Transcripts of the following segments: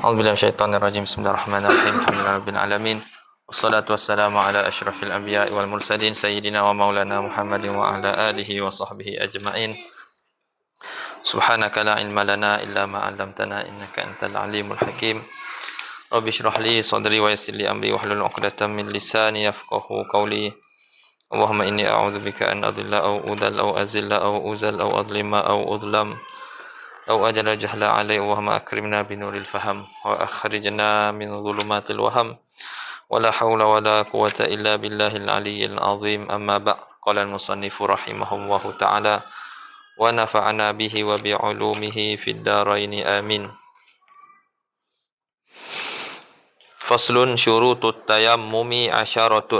A'udzubillahi minasyaitonirrajim. Bismillahirrahmanirrahim. Alhamdulillahirabbil alamin. Wassalatu wassalamu ala asyrafil anbiya'i wal mursalin sayyidina wa maulana Muhammadin wa ala alihi wa sahbihi ajma'in. Subhanaka la ilma lana illa ma 'allamtana innaka antal alimul hakim. Rabbi shrah li sadri wa yassir li amri wahlul 'uqdatam min lisani yafqahu qawli. Allahumma inni a'udzubika an adilla aw udal aw azilla aw uzal aw adlima aw udlam أو أجل جهل عليه اللهم أكرمنا بنور الفهم وأخرجنا من ظلمات الوهم ولا حول ولا قوة إلا بالله العلي العظيم أما بعد قال المصنف رحمه الله تعالى ونفعنا به وبعلومه في الدارين آمين. فصل شروط التيمم عشرة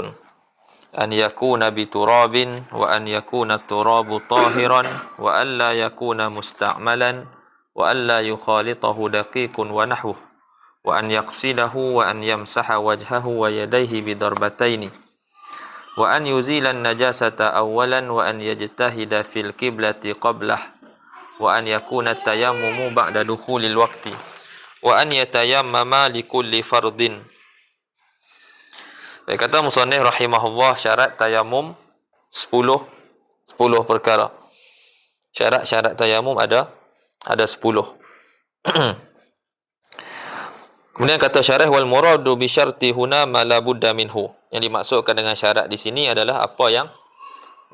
أن يكون بتراب وأن يكون التراب طاهرا وأن لا يكون مستعملا وأن لا يخالطه دقيق ونحوه وأن يغسله وأن يمسح وجهه ويديه بضربتين وأن يزيل النجاسة أولا وأن يجتهد في القبلة قبله وأن يكون التيمم بعد دخول الوقت وأن يتيمم لكل فرض. Kata musannif rahimahullah, syarat tayamum 10 perkara. Syarat tayamum ada 10. Kemudian kata syarah wal muradu bi syarti huna ma la budda minhu. Yang dimaksudkan dengan syarat di sini adalah apa yang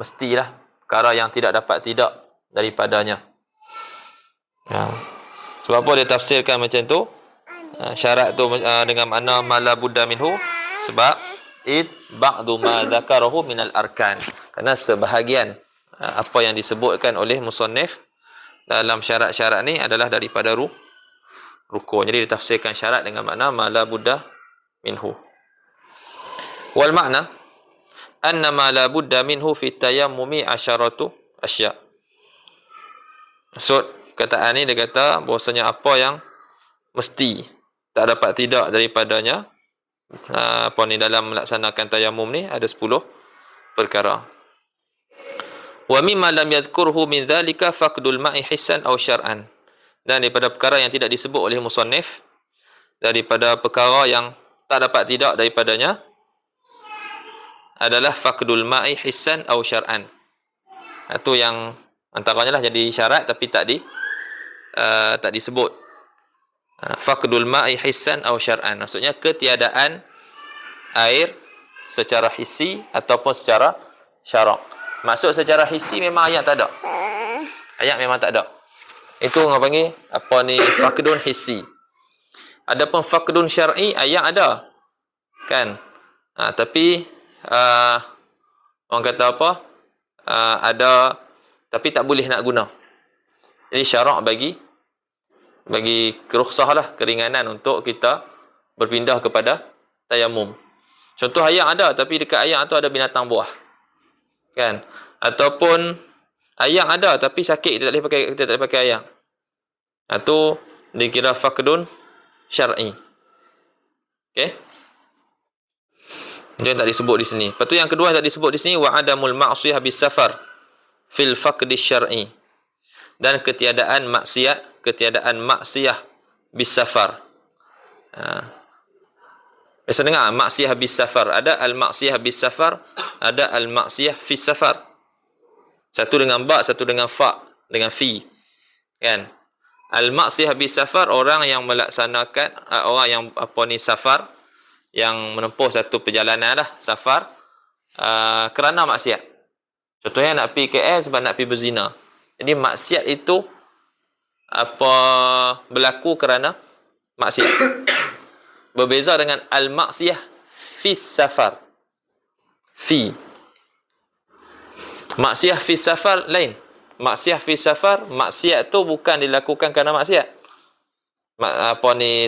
mestilah, perkara yang tidak dapat tidak daripadanya. Sebab apa dia tafsirkan macam tu? Syarat tu dengan makna ma la budda minhu, sebab ba'du ma dzakarahu minal arkan. Kerana sebahagian apa yang disebutkan oleh musannif dalam syarat-syarat ni adalah daripada rukun. Jadi ditafsirkan syarat dengan makna ma la budda minhu. Wal makna anna ma la budda minhu fi tayammumi asyaratu asya. Maksud kataan ni dia kata bahwasanya apa yang mesti tak dapat tidak daripadanya dalam melaksanakan tayammum ni ada 10 perkara. Wa mimma lam yadhkurhu min dhalika faqdul ma'i hissan aw syar'an. Dan daripada perkara yang tidak disebut oleh musannif, daripada perkara yang tak dapat tidak daripadanya adalah faqdul ma'i hissan aw syar'an. Itu yang antaranya lah jadi syarat tapi tak disebut. Faqdul ma'i hissan aw syar'an, maksudnya ketiadaan air secara hissi ataupun secara syarak. Maksud secara hissi memang ayat tak ada. Ayat memang tak ada. Itu orang panggil faqdun hissi. Adapun faqdun syar'i, ayat ada. Kan? Tapi orang kata apa? Ada tapi tak boleh nak guna. Jadi syarak bagi kerukhsah lah, keringanan untuk kita berpindah kepada tayamum. Contoh ayat ada tapi dekat ayat tu ada binatang buah. Kan? Ataupun ayat ada tapi sakit, kita tak boleh pakai ayat. Itu dikira faqdun syar'i. Okey? Itu yang tak disebut di sini. Lepas tu yang kedua yang tak disebut di sini wa adamul ma'siyah bis safar fil faqdi syar'i. Dan ketiadaan maksiyah bis safar. Biasa dengar maksiyah bis safar. Ada al-maksiyah bis safar, ada al-maksiyah fis safar. Satu dengan ba, satu dengan fa, dengan fi. Kan? Al-maksiyah bis safar, orang yang melaksanakan orang yang safar, yang menempuh satu perjalanan lah, safar kerana maksiat. Contohnya nak pergi KL sebab nak pergi berzina. Jadi maksiat itu berlaku kerana maksiat. Berbeza dengan al-maksiyah fis safar. Maksiyah fis safar lain. Maksiyah fis safar, maksiat tu bukan dilakukan kerana maksiat.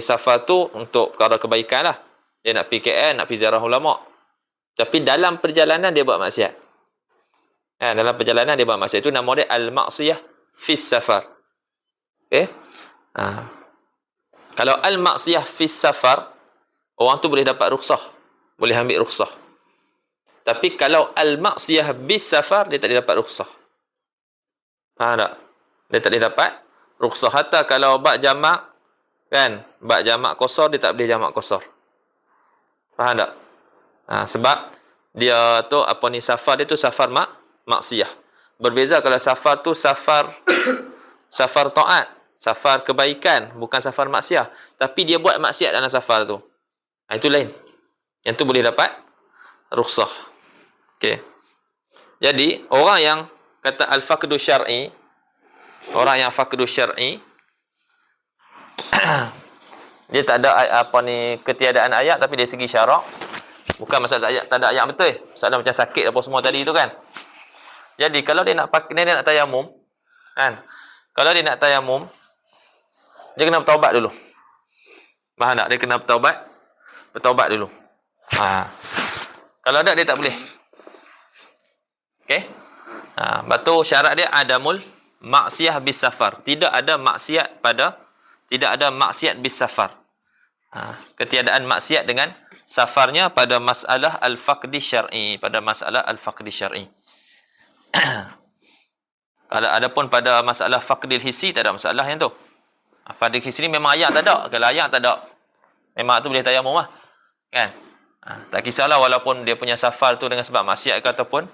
Safar tu untuk perkara kebaikan lah. Dia nak pergi KL, nak pergi ziarah ulama'. Tapi dalam perjalanan dia buat maksiat. Dalam perjalanan dia buat maksiat. Itu nama dia al-maksiyah fis safar. Okay? Kalau al-maksiyah fis safar, orang tu boleh dapat rukhsah, boleh ambil rukhsah. Tapi kalau al-maksiyah bis safar, dia tak boleh dapat rukhsah. Faham tak? Dia tak boleh dapat rukhsah. Hatta kalau bab jamak Kan? Bab jamak qasar dia tak boleh jamak qasar. Faham tak? Sebab dia tu apa ni, safar dia tu safar maksiyah. Berbeza kalau safar tu safar taat, safar kebaikan, bukan safar maksiyah. Tapi dia buat maksiat dalam safar tu. Itu lain. Yang tu boleh dapat rukhsah. Okey. Jadi, orang yang kata al-faqdu syar'i, orang yang faqdu syar'i dia tak ada apa ni, ketiadaan ayat, tapi dari segi syarak, bukan masalah ayat, tak ada ayat betul. Masalah macam sakit apa semua tadi tu kan. Jadi kalau dia nak pakai, dia nak tayamum kan. Kalau dia nak tayamum, dia kena bertaubat dulu. Faham tak? Dia kena bertaubat dulu. Kalau tak, dia tak boleh. Okey? Batu syarat dia adamul maksiyah bis safar. Tidak ada maksiat bis safar. Ketiadaan maksiat dengan safarnya pada masalah al-faqdi syar'i, Kalau adapun pada masalah faqdil hissi, tak ada masalah yang tu. Faqdil hissi ni memang ayat tak ada. Kalau ayat tak ada, memang tu boleh tayamum lah. Kan? Tak kisahlah walaupun dia punya safar tu dengan sebab maksiat ke ataupun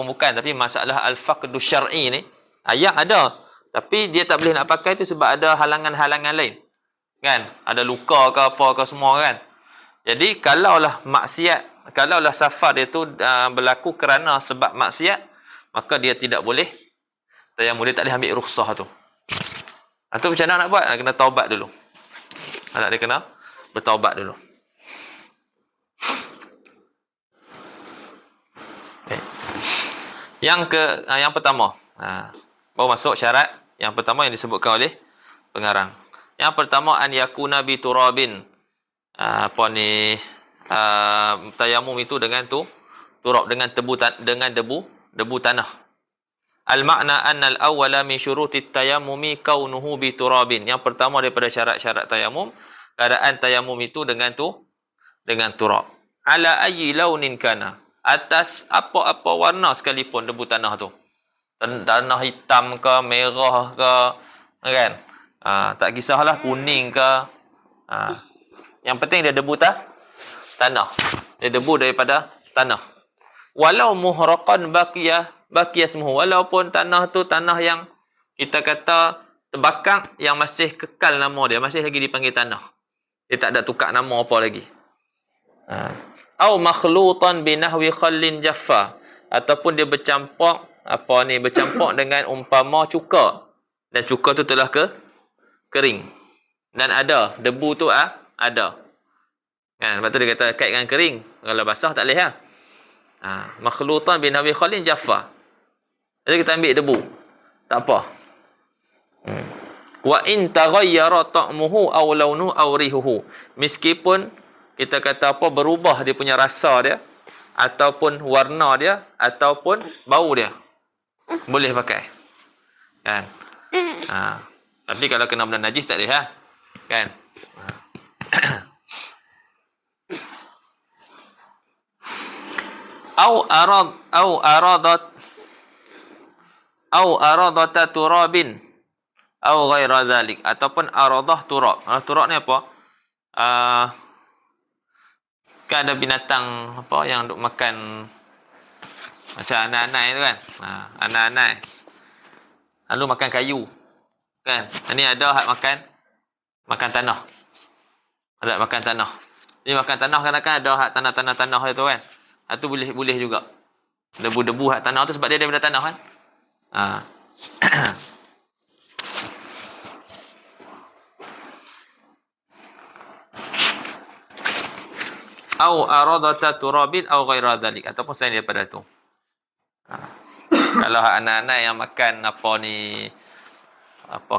bukan. Tapi masalah al-faqdu syar'i ni, ayat ada. Tapi dia tak boleh nak pakai tu sebab ada halangan-halangan lain. Kan? Ada luka ke apa ke semua kan? Jadi, kalaulah safar dia tu berlaku kerana sebab maksiat, maka dia tidak boleh tayamum, dia tak boleh ambil rukhsah tu. Atau macam mana nak buat? Kena taubat dulu. Anak dia kena bertaubat dulu. Okay. Yang pertama, baru masuk syarat yang pertama yang disebutkan oleh pengarang. Yang pertama, an yakuna bi turabin. Tayamum itu dengan turab, dengan debu tanah. Al-makna anna al-awwala min syurutit tayammumi kaunuhu bi turabin. Yang pertama daripada syarat-syarat tayamum, keadaan tayamum itu dengan turab. Ala ayyi launin kana. Atas apa-apa warna sekalipun debu tanah tu. Tanah hitam ke, merah ke, kan? Tak kisahlah kuning ke. Yang penting dia debu tanah. Dia debu daripada tanah. Walau muhraqan baqiya ismuhu. Walaupun tanah tu tanah yang kita kata terbakar, yang masih kekal nama dia, masih lagi dipanggil tanah. Dia tak ada tukar nama apa lagi. Au makhlutan binahwi khallin jaffa. Ataupun dia bercampur dengan umpama cuka. Dan cuka tu telah kering. Dan ada debu tu ada. Kan, lepas tu dia kata kait dengan kering. Kalau basah tak boleh lah. Makhlutan binahwi khallin jaffa. Jadi kita ambil debu. Tak apa. Wa in taghayyara ta'muhu aw launuhu aw rihuhu. Meskipun kita kata berubah dia punya rasa dia, ataupun warna dia, ataupun bau dia, boleh pakai. Kan? Tapi kalau kena benda najis tak boleh lah. Kan? Au aradata turabin au ghaira dhalik, ataupun aradah turab. Turab ni apa? Kan ada binatang yang duk makan macam anai-anai tu kan. Anai-anai lalu makan kayu kan. Ini ada hak makan tanah. Ada makan tanah. Ni makan tanah kadang-kadang ada hak tanah tu kan. Itu boleh juga. Debu-debu hak tanah tu sebab dia daripada tanah kan. Au aradata turabin au ghaira dhalik, ataupun selain daripada tu. Kalau anak-anak yang makan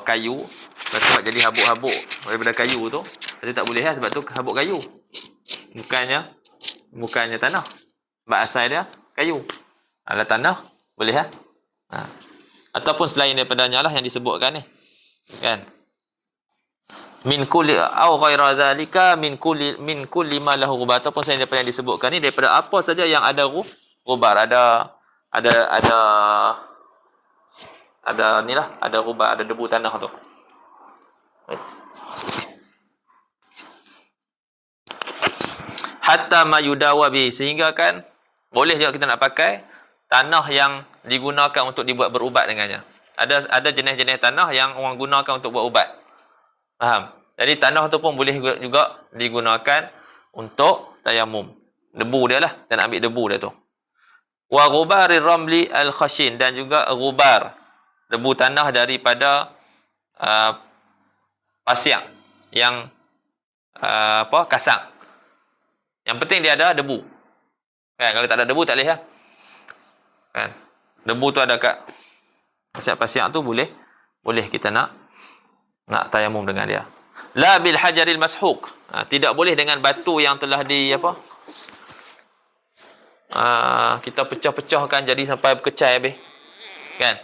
kayu, sebab jadi habuk-habuk daripada kayu tu, jadi tak boleh lah sebab tu habuk kayu. Bukannya tanah. Sebab asal dia kayu. Kalau tanah boleh lah. Ataupun selain daripadanya lah yang disebutkan ni. Kan? Min kulli au ghaira zalika min kulli ma lahu ghubar, ataupun saya daripada yang disebutkan ni, daripada apa saja yang ada ghubar, ada inilah, ada ghubar, ada debu tanah tu. hatta ma yudawa bi, sehingga kan boleh juga kita nak pakai tanah yang digunakan untuk dibuat berubat dengannya. Ada jenis-jenis tanah yang orang gunakan untuk buat ubat. Faham? Jadi tanah tu pun boleh juga digunakan untuk tayamum. Debu dia lah, dan ambil debu dia tu. Wa ghubarir ramli al-khashin, dan juga ghubar, debu tanah daripada pasir yang kasar. Yang penting dia ada debu. Kan, kalau tak ada debu tak boleh lah. Kan? Debu tu ada kat pasir-pasir tu boleh kita nak tayamum dengan dia. La bil hajaril mashuq. Tidak boleh dengan batu yang telah kita pecah-pecahkan jadi sampai berkecai habis. Kan?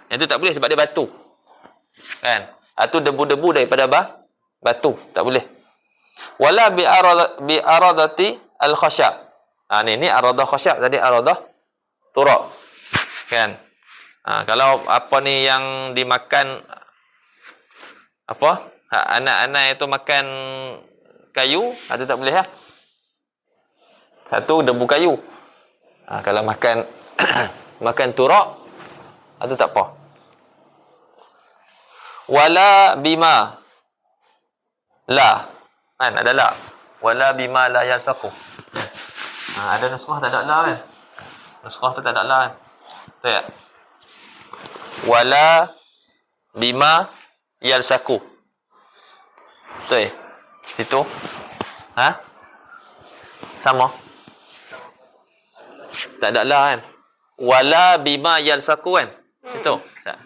Yang tu tak boleh sebab dia batu. Kan? Itu debu-debu daripada batu, tak boleh. Wala bi aradati al-khashab. Ni aradah khashab, tadi aradah turab. Kan? Kalau apa ni yang dimakan anak-anak itu makan kayu, itu tak boleh lah. Satu debu kayu. Kalau makan makan turab, itu tak apa. Wala bima la. Kan ada la. Wala bima la yalsaqu. Ada nuskhah tak ada la kan? Nuskhah tu tak ada la kan? Betul tak? Wala bima yalsaqu. Betul. Situ. Sama. Tak ada la kan? Wala bima yalsaqu kan? Situ. Tak.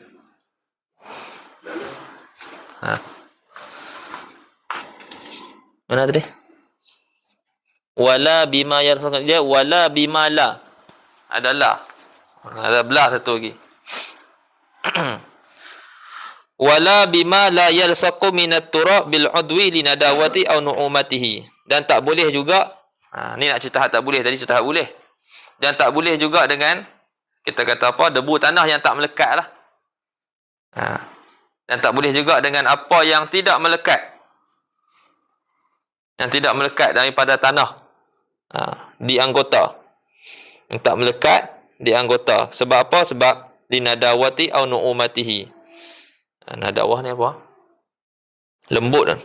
Mana tadi? Wala bima yalsaqu, dia wala bima la. Ada la. Ada belah satu lagi. Wala bima la yalsaqu minat turab bil udwi linadawati aw nu'umatihi. Dan tak boleh juga, ni nak cerita tak boleh, tadi cerita boleh. Dan tak boleh juga dengan, kita kata debu tanah yang tak melekat lah. Dan tak boleh juga dengan apa yang tidak melekat. Yang tidak melekat daripada tanah. Di anggota. Yang tak melekat di anggota. Sebab apa? Sebab linadawati au nu'umatihi. Nadawah ni apa? Lembut kan?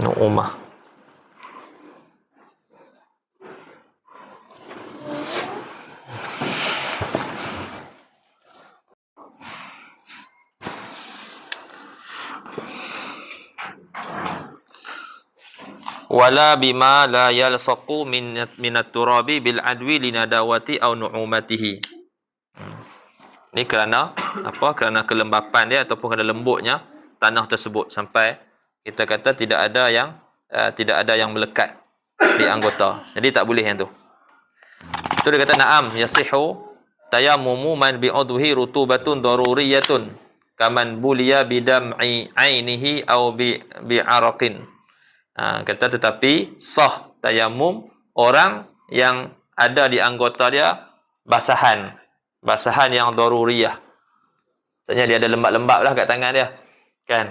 Nu'umah. Wala bima la yalsaqu minat turabi bil adwi linadawati aw nu'umatihi. Ni kerana apa? Kerana kelembapan dia ataupun kerana lembutnya tanah tersebut sampai kita kata tidak ada yang melekat di anggota. Jadi tak boleh yang tu. Itu dia kata na'am yasihu tayammumu man bi udhi rutubatun daruriyatun kaman buliya bidam'i ainihi aw bi araqin. Kata tetapi sah tayamum orang yang ada di anggota dia basahan yang daruriyah. Maksudnya dia ada lembab-lembab lah kat tangan dia. Kan?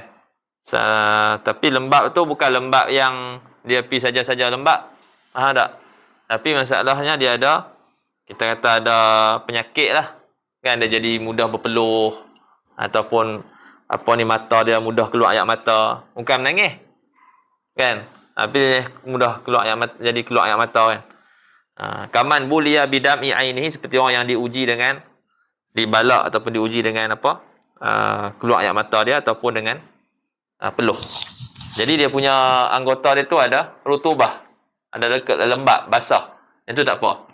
Tapi lembab tu bukan lembab yang dia pi saja-saja lembab. Tak. Tapi masalahnya dia ada, kita kata ada penyakit lah. Kan dia jadi mudah berpeluh ataupun mata dia mudah keluar air mata. Bukan menangis. Kan? Tapi mudah keluar air mata, jadi keluar air mata kan. Kaman buliya bidam'i ainihi, seperti orang yang diuji dengan dibalak ataupun diuji dengan keluar air mata dia ataupun dengan peluh. Jadi dia punya anggota dia tu ada rutubah, ada lembab, basah. Itu tak apa.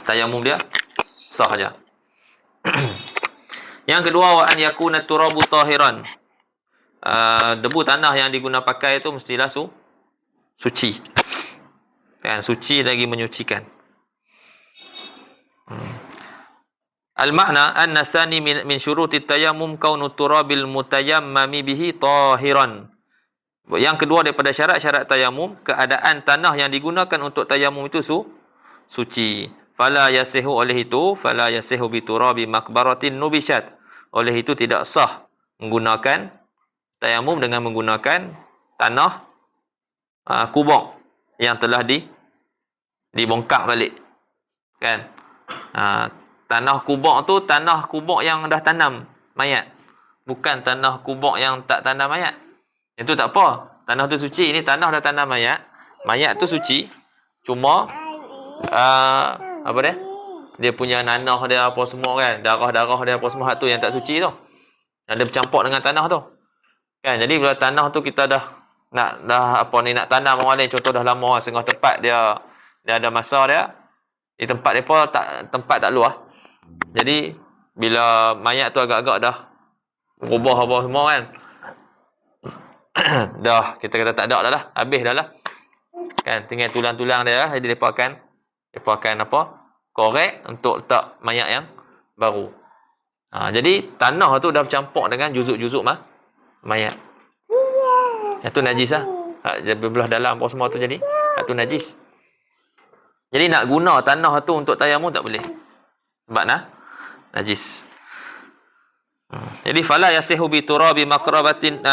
Tayamum dia sah saja. Yang kedua, wa an yakuna turabu tahiran. Debu tanah yang diguna pakai itu mestilah suci. Kan, suci lagi menyucikan. Al-makna anna thani min syuruti tayammum kaunu turabil mutayammami bihi tahiran. Yang kedua daripada syarat-syarat tayamum, keadaan tanah yang digunakan untuk tayamum itu suci. fala yasihu, oleh itu fala yasihu bi turabi maqbaratin nubishat, oleh itu tidak sah menggunakan tayamum dengan menggunakan tanah kubur yang telah dibongkar balik, kan. Tanah kubur tu tanah kubur yang dah tanam mayat, bukan tanah kubur yang tak tanam mayat. Itu tak apa, tanah tu suci. Ini tanah dah tanam mayat, mayat tu suci, cuma apa dia punya nanah dia apa semua, kan, darah-darah dia apa semua, tu yang tak suci tu, ada bercampur dengan tanah tu, kan. Jadi bila tanah tu kita dah nak tanam orang lain, contoh dah lama setengah tempat dia ada masa dia di tempat depa tempat tak luas. Jadi bila mayat tu agak-agak dah berubah apa semua, kan, dah kita kata tak ada dah lah, habis dah lah, kan, tinggal tulang-tulang dia. Jadi depa akan korek untuk letak mayat yang baru. Jadi tanah tu dah bercampur dengan juzuk-juzuk mayat. Yang tu najis lah. Belah dalam apa semua tu, jadi tu najis. Jadi nak guna tanah tu untuk tayamum tak boleh, sebab najis. Jadi fala yasihu bi turabi maqbaratin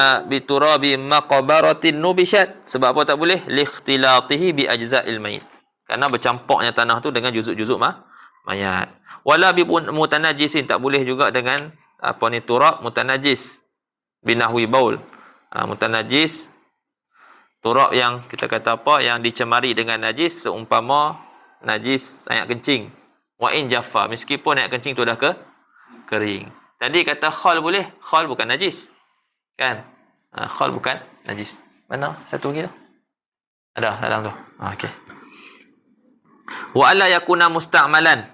nubishat. Sebab apa tak boleh? Likhtilatihi bi ajza'il mayit. Karena bercampurnya tanah tu dengan juzuk-juzuk mayat. Wala bi mutanajisin, tak boleh juga dengan turab mutanajis binahwi baul. Mutanajis turab yang kita kata yang dicemari dengan najis, seumpama najis air kencing. Wa in jaffa, meskipun air kencing tu dah kering. Tadi kata khal boleh, khal bukan najis, kan. Khal bukan najis. Mana satu lagi tu? Ada dalam tu. Okey. Wa alla yakuna musta'malan.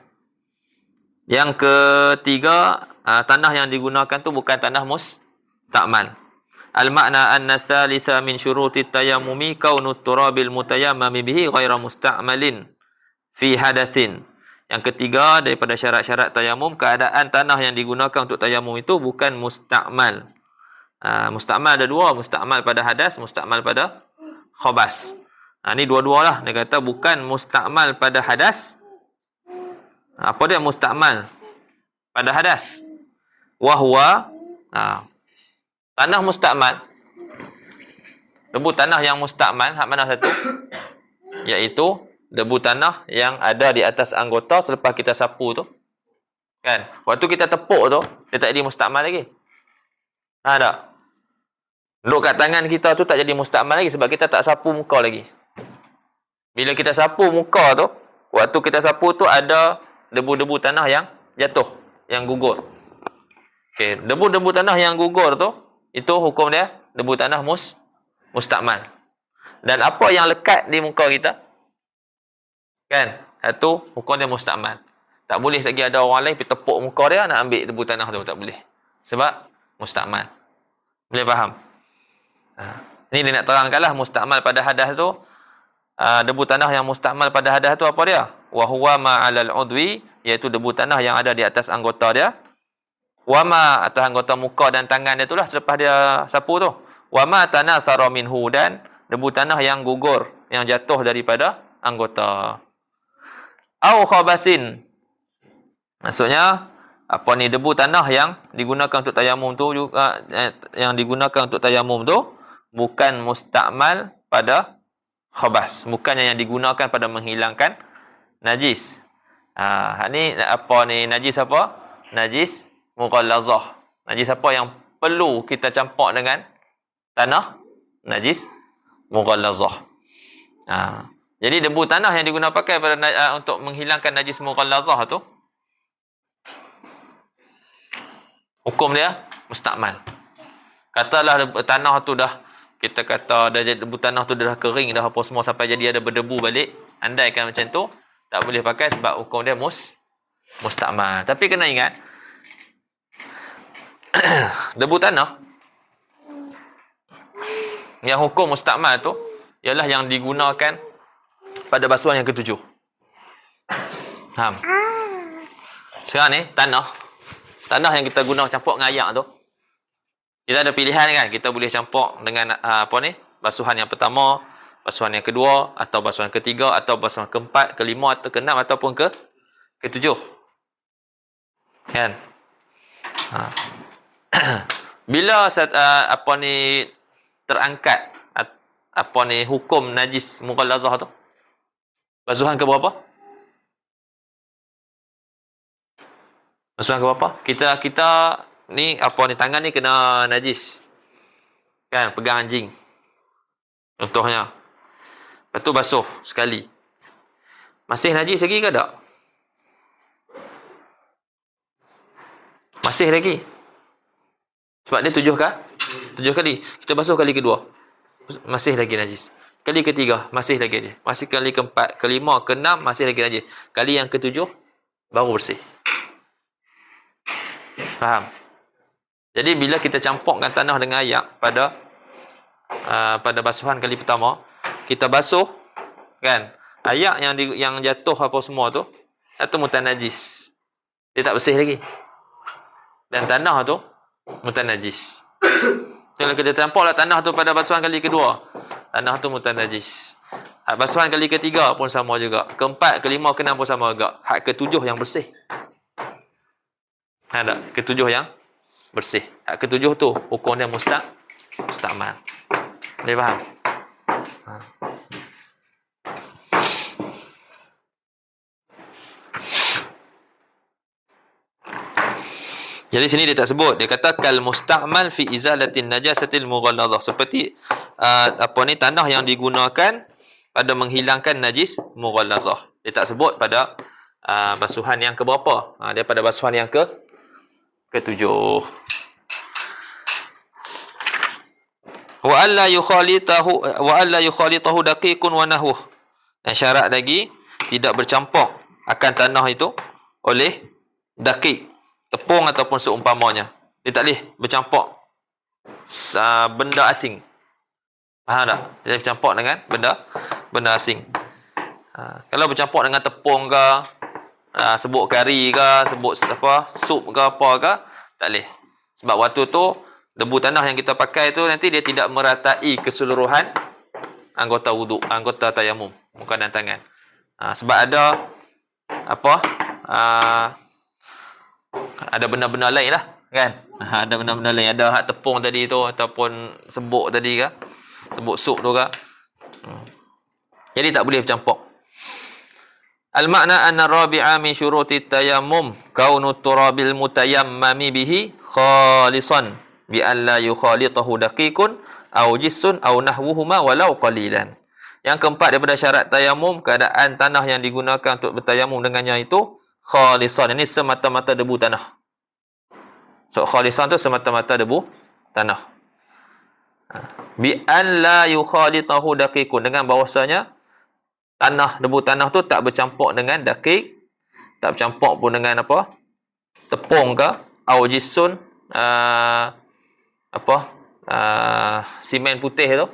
Yang ketiga, tanah yang digunakan tu bukan tanah musta'mal. Al-makna anna thalitha min syuruti tayammumi kaunut turabil mutayammami bihi ghaira musta'malin fi hadatsin. Yang ketiga daripada syarat-syarat tayamum, keadaan tanah yang digunakan untuk tayamum itu bukan musta'mal. Musta'mal ada dua, musta'mal pada hadas, musta'mal pada khabas. Ni dua-dua lah. Dia kata bukan musta'mal pada hadas. Apa dia musta'mal pada hadas? Wahwa tanah musta'mal, debu tanah yang musta'mal, hak mana satu? Iaitu debu tanah yang ada di atas anggota selepas kita sapu tu, kan. Waktu kita tepuk tu, dia tak jadi musta'mal lagi. Tak? Duduk kat tangan kita tu tak jadi musta'mal lagi sebab kita tak sapu muka lagi. Bila kita sapu muka tu, waktu kita sapu tu ada debu-debu tanah yang jatuh, yang gugur. Okey, debu-debu tanah yang gugur tu, itu hukum dia debu tanah musta'mal. Dan apa yang lekat di muka kita, kan, itu hukum dia musta'mal. Tak boleh lagi ada orang lain pergi tepuk muka dia nak ambil debu tanah tu, tak boleh. Sebab musta'mal. Boleh faham? Ini dia nak terangkanlah musta'mal pada hadas tu. Debu tanah yang musta'mal pada hadas tu apa dia? Wa huwa ma'alal udwi, iaitu debu tanah yang ada di atas anggota dia. Wa ma atas anggota muka dan tangan dia itulah selepas dia sapu tu. Wa ma tanathara minhu, dan debu tanah yang gugur, yang jatuh daripada anggota. Au khabasin, maksudnya apa ni, debu tanah yang digunakan untuk tayamum tu juga, yang digunakan untuk tayamum tu bukan musta'mal pada khabas, bukannya yang digunakan pada menghilangkan najis. Ni apa ni, najis apa? Najis mughallazah. Najis apa yang perlu kita campur dengan tanah? Najis mughallazah. Jadi debu tanah yang digunakan pakai pada untuk menghilangkan najis mughallazah tu, hukum dia musta'mal. Katalah tanah tu dah, kita kata debu tanah tu dah kering dah apa semua sampai jadi ada berdebu balik, andaikan macam tu tak boleh pakai sebab hukum dia musta'mal. Tapi kena ingat debu tanah yang hukum musta'mal tu ialah yang digunakan pada basuhan yang ketujuh. Faham? Sekarang ni tanah yang kita guna campur dengan air tu, kita ada pilihan, kan. Kita boleh campur dengan basuhan yang pertama, basuhan yang kedua, atau basuhan ketiga, atau basuhan keempat, kelima, atau keenam, ataupun ketujuh. Kan? Ha. Bila apa ni terangkat apa ni hukum najis mughallazah tu? Basuhan ke berapa? Basuhan ke berapa? Kita ni apa ni tangan ni kena najis. Kan, pegang anjing. Contohnya. Lepas tu basuh sekali. Masih najis lagi ke tak? Masih lagi. Sebab dia 7 kali. Kita basuh kali kedua. Masih lagi najis. Kali ketiga, masih lagi najis. Masih kali keempat, kelima, keenam, masih lagi najis. Kali yang ketujuh, baru bersih. Faham? Jadi bila kita campurkan tanah dengan air pada basuhan kali pertama, kita basuh kan, air yang jatuh apa semua tu, itu mutanajis. Dia tak bersih lagi. Dan tanah tu mutanajis. Kalau kita campurlah tanah tu pada basuhan kali kedua, tanah tu mutanajis. Hak basuhan kali ketiga pun sama juga. Keempat, kelima, keenam pun sama juga. Hak ketujuh yang bersih. Ada ketujuh yang bersih. Hak ketujuh tu hukum dia mustamal. Boleh faham? Ha. Jadi sini dia tak sebut. Dia kata kal musta'mal fi izalatin najasatil mughallazah. Seperti apa ni tanah yang digunakan pada menghilangkan najis mughallazah. Dia tak sebut pada basuhan yang ke berapa. Dia pada basuhan yang ketujuh. Wa alla yukhalitahu daqiqun wa nahwuh. Dan syarat lagi tidak bercampur akan tanah itu oleh daqiq, tepung ataupun seumpamanya. Dia tak boleh bercampur benda asing. Faham tak? Dia bercampur dengan benda asing. Kalau bercampur dengan tepung ke, sebut kari ke, sebut apa, sup ke apa ke, tak boleh. Sebab waktu tu debu tanah yang kita pakai tu nanti dia tidak meratai keseluruhan anggota wuduk, anggota tayamum, muka dan tangan. Sebab ada apa? Ada benda-benda lain lah, kan? Ada benda-benda lain. Ada hak tepung tadi tu ataupun sebuk tadi ke, sebuk sup tu ke. Jadi tak boleh bercampur. Al-makna anna rabi'a min syuruti tayammum kaunu turabil mutayammami bihi khalisan bi an la yukhalitahu daqiqun aw jissun aw nahwuhuma walau qalilan. Yang keempat daripada syarat tayamum, keadaan tanah yang digunakan untuk bertayamum dengannya itu khalisan. Ini semata-mata debu tanah. So khalisan tu semata-mata debu tanah. Bi an la yukhalitahu daqiqun, dengan bahawasanya debu tanah tu tak bercampur dengan daqiq, tak bercampur pun dengan apa? Tepung ke, au jisun, simen putih tu.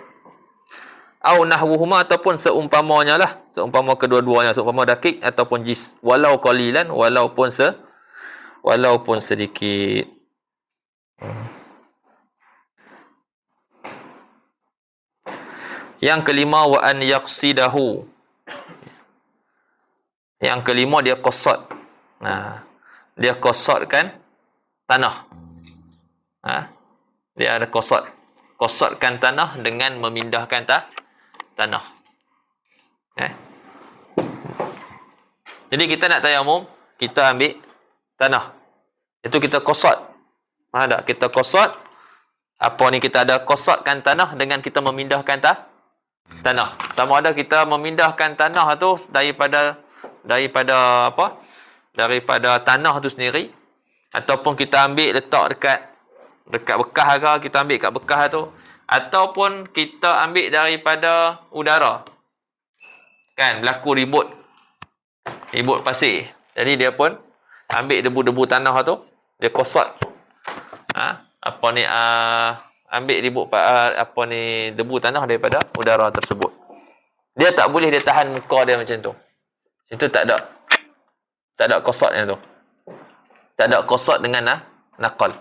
Au nahwuhuma, ataupun seumpamanya lah, seumpama kedua-duanya, seumpama daqiq ataupun jis, walau qalilan, walaupun sedikit. Yang kelima, wa an yaqsidahu. Yang kelima, dia qasad. Dia qasadkan tanah. Dia ada qasad. Qasadkan tanah dengan memindahkan tanah. Jadi kita nak tayamum, kita ambil tanah. Itu kita qasad. Ada kita qasad. Apa ni, kita ada qasadkan tanah dengan kita memindahkan tanah. Sama ada kita memindahkan tanah tu daripada apa? Daripada tanah tu sendiri, ataupun kita ambil letak dekat bekas ke, kita ambil kat bekas tu, ataupun kita ambil daripada udara. Kan berlaku ribut pasir. Jadi dia pun ambil debu-debu tanah tu, dia qasad. Ambil debu tanah daripada udara tersebut. Dia tak boleh dia tahan muka dia macam tu. Itu tak ada qasadnya tu. Tak ada qasad dengan naqal.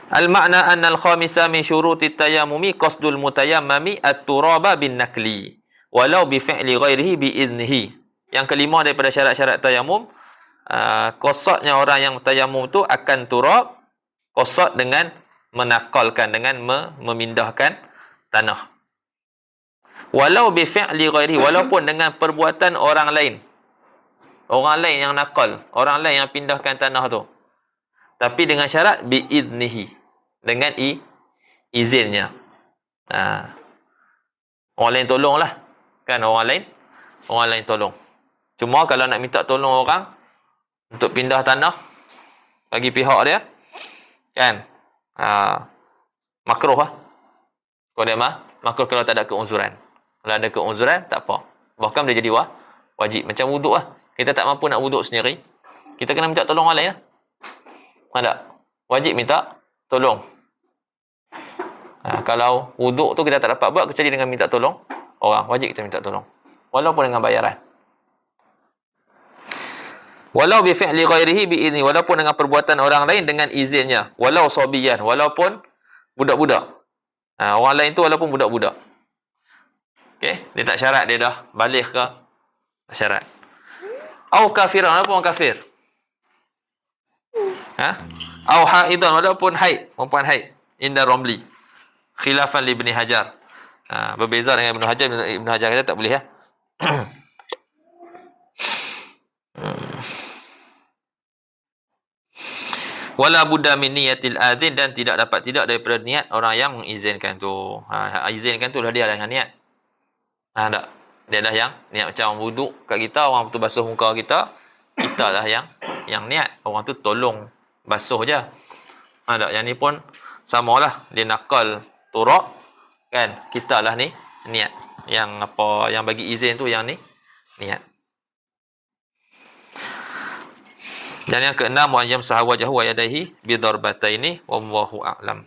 Al-makna anna al-khamisa min syuruti tayammumi qasdul mutayammami at-turaba bin nakli walau bi fi'li ghairihi bi idnihi. Yang kelima daripada syarat-syarat tayamum, qasatnya orang yang tayamum tu akan turab, qasat dengan menakalkan, dengan memindahkan tanah. Walau bi fi'li ghairihi, walaupun dengan perbuatan orang lain. Orang lain yang nakal, orang lain yang pindahkan tanah tu. Tapi dengan syarat bi idnihi, dengan izinnya. Orang lain tolonglah. Kan orang lain tolong. Cuma kalau nak minta tolong orang untuk pindah tanah bagi pihak dia, kan, makruh lah. Kalau dia makruh kalau tak ada keunzuran. Kalau ada keunzuran, tak apa. Bahkan dia jadi wajib. Macam wuduk lah. Kita tak mampu nak wuduk sendiri, kita kena minta tolong orang lain lah. Tak? Wajib minta tolong. Kalau wuduk tu kita tak dapat buat kecuali dengan minta tolong orang, wajib kita minta tolong. Walaupun dengan bayaran. Walau bi fi'li ghairihi bi idzni, walaupun dengan perbuatan orang lain dengan izinnya. Walau sabiyan, walaupun budak-budak. Orang lain tu walaupun budak-budak. Okey, dia tak syarat dia dah baligh ke, tak syarat. Au kafiran, walaupun orang kafir. Au haidan, walaupun haid, perempuan haid. Inda Romli. Khilafan li Ibn Hajar. Berbeza dengan Ibn Hajar. Ibn Hajar kata tak boleh ya. Wala budda min niyatil adzin, dan tidak daripada niat orang yang mengizinkan tu. Izinkan tu lah dia lah yang niat. Tak. Dia dah yang niat, macam wuduk kat kita, orang tu basuh muka kita, kita lah yang niat. Orang tu tolong basuh je. Tak. Yang ni pun samalah, dia nakal turab, kan, kita lah ni niat. Yang apa, yang bagi izin tu yang ni niat. Dan yang keenam, wa yamsahu wajhahu wa yadayhi bi darbataini wallahu a'lam.